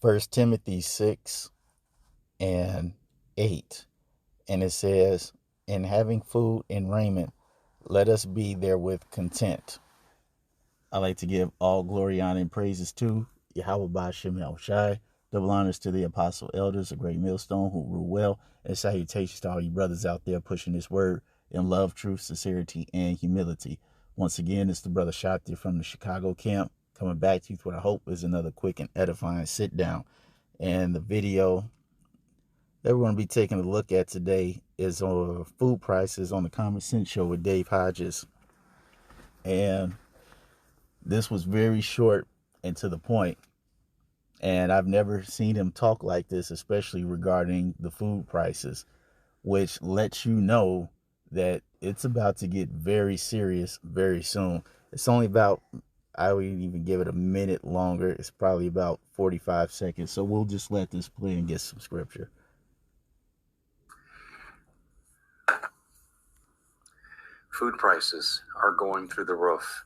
First Timothy 6 and 8. And it says, in having food and raiment, let us be therewith content. I like to give all glory, honor, and praises to Yahweh Ba'ashem Yahushai. Double honors to the apostle elders, a great millstone who rule well, and salutations to all you brothers out there pushing this word in love, truth, sincerity, and humility. Once again, it's the brother Shakti from the Chicago camp coming back to you with what I hope is another quick and edifying sit down. And the video that we're going to be taking a look at today is on food prices on the Common Sense Show with Dave Hodges. And this was very short and to the point. And I've never seen him talk like this, especially regarding the food prices, which lets you know that it's about to get very serious very soon. It's only about, I would even give it a minute longer. It's probably about 45 seconds. So we'll just let this play and get some scripture. Food prices are going through the roof.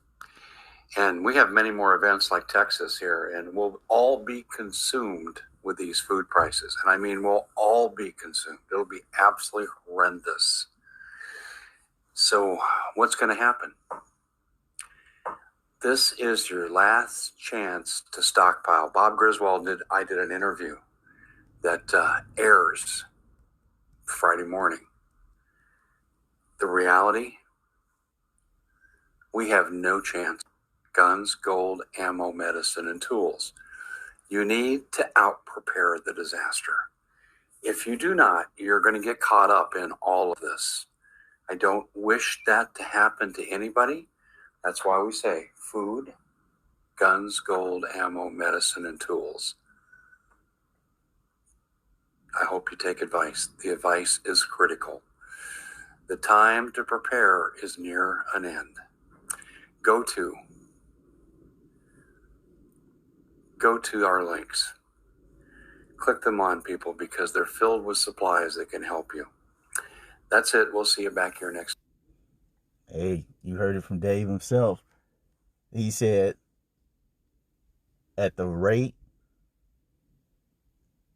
And we have many more events like Texas here, and we'll all be consumed with these food prices. And I mean, we'll all be consumed. It'll be absolutely horrendous. So what's going to happen? This is your last chance to stockpile. Bob Griswold I did an interview that airs Friday morning. The reality, we have no chance. Guns, gold, ammo, medicine, and tools. You need to out-prepare the disaster. If you do not, you're going to get caught up in all of this. I don't wish that to happen to anybody. That's why we say food, guns, gold, ammo, medicine, and tools. I hope you take advice. The advice is critical. The time to prepare is near an end. Go to our links. Click them on, people, because they're filled with supplies that can help you. That's it. We'll see you back here next. Hey, you heard it from Dave himself. He said, at the rate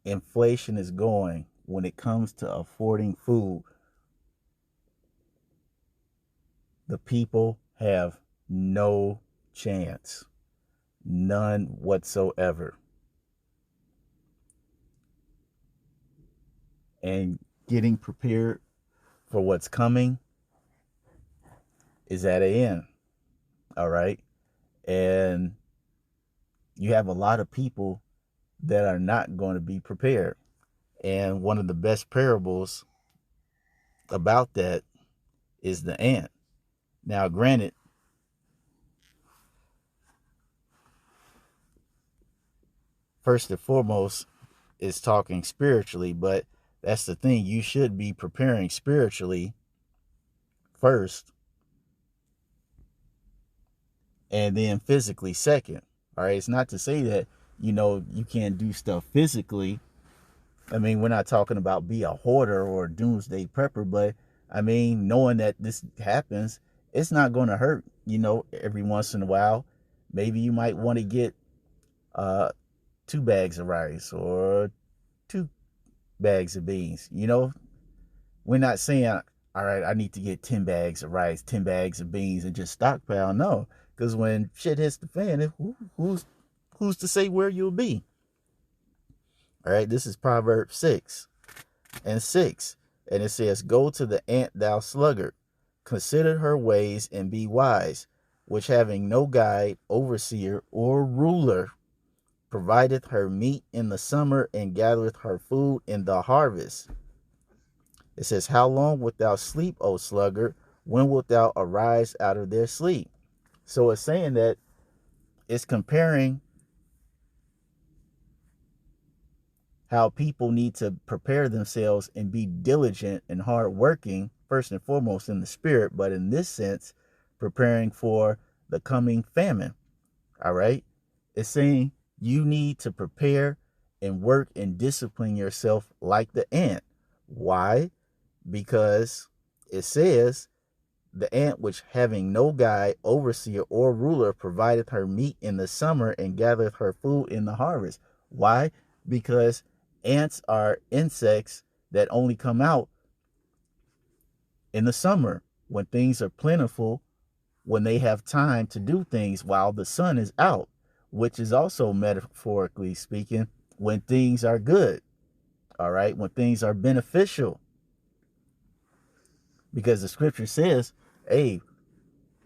inflation is going when it comes to affording food, the people have no chance. None whatsoever. And getting prepared for what's coming is at an end. All right. And you have a lot of people that are not going to be prepared. And one of the best parables about that is the ant. Now, granted, first and foremost, is talking spiritually, but that's the thing. You should be preparing spiritually first and then physically second. All right. It's not to say that, you can't do stuff physically. I mean, we're not talking about be a hoarder or a doomsday prepper, but I mean, knowing that this happens, it's not going to hurt, every once in a while. Maybe you might want to get 2 bags of rice or 2 bags of beans. We're not saying, all right, I need to get 10 bags of rice, 10 bags of beans and just stockpile. No, because when shit hits the fan, who's to say where you'll be? All right, this is Proverbs 6 and 6. And it says, go to the ant, thou sluggard. Consider her ways and be wise, which having no guide, overseer, or ruler, provideth her meat in the summer and gathereth her food in the harvest. It says, how long wilt thou sleep, O sluggard? When wilt thou arise out of their sleep? So it's saying that it's comparing how people need to prepare themselves and be diligent and hardworking, first and foremost in the spirit, but in this sense, preparing for the coming famine. All right. It's saying you need to prepare and work and discipline yourself like the ant. Why? Because it says, the ant which having no guide, overseer, or ruler provideth her meat in the summer and gathereth her food in the harvest. Why? because ants are insects that only come out in the summer when things are plentiful, when they have time to do things while the sun is out, which is also metaphorically speaking when things are good. All right, when things are beneficial, because the scripture says, hey,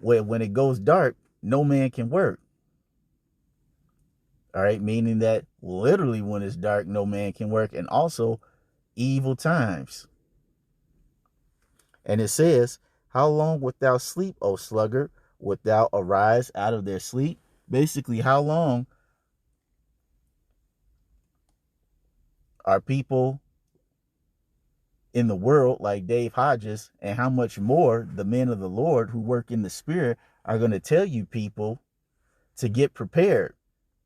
when it goes dark, no man can work. All right, meaning that literally when it's dark, no man can work, and also evil times. And it says, how long wilt thou sleep, O sluggard? Wilt thou arise out of their sleep? Basically, how long are people in the world like Dave Hodges, and how much more the men of the Lord who work in the spirit are going to tell you people to get prepared,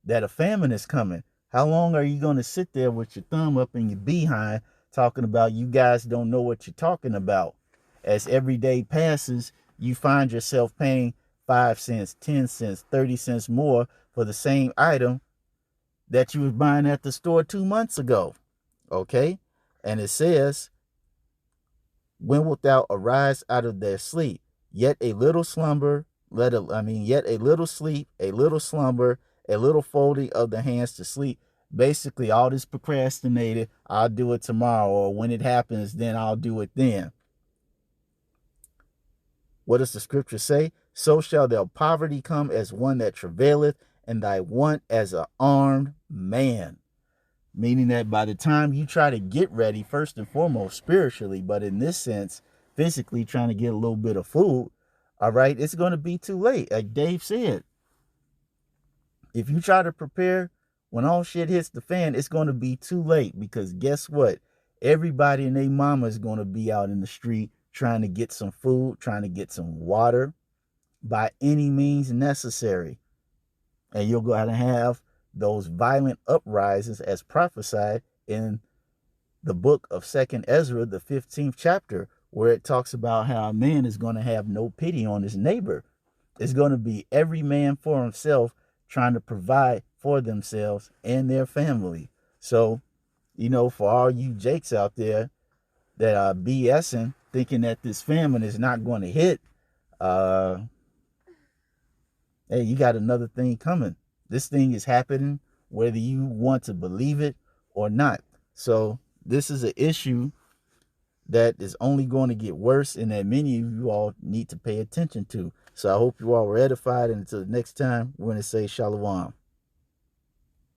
that a famine is coming? How long are you going to sit there with your thumb up in your behind talking about you guys don't know what you're talking about? As every day passes, you find yourself paying 5 cents, 10 cents, 30 cents more for the same item that you was buying at the store 2 months ago. Okay? And it says, when wilt thou arise out of their sleep? Yet a little slumber, yet a little sleep, a little slumber, a little folding of the hands to sleep. Basically, all this procrastinated, I'll do it tomorrow, or when it happens, then I'll do it then. What does the scripture say? So shall their poverty come as one that travaileth, and thy want as an armed man. Meaning that by the time you try to get ready, first and foremost, spiritually, but in this sense, physically trying to get a little bit of food, all right, it's going to be too late. Like Dave said, if you try to prepare when all shit hits the fan, it's going to be too late, because guess what? Everybody and their mama is going to be out in the street trying to get some food, trying to get some water by any means necessary. And you're going to have those violent uprisings as prophesied in the book of 2nd Ezra, the 15th chapter, where it talks about how a man is going to have no pity on his neighbor. It's going to be every man for himself, trying to provide for themselves and their family. So, for all you jakes out there that are BSing, thinking that this famine is not going to hit, hey, you got another thing coming. This thing is happening whether you want to believe it or not. So this is an issue that is only going to get worse, and that many of you all need to pay attention to. So I hope you all were edified, and until next time, we're going to say shalom.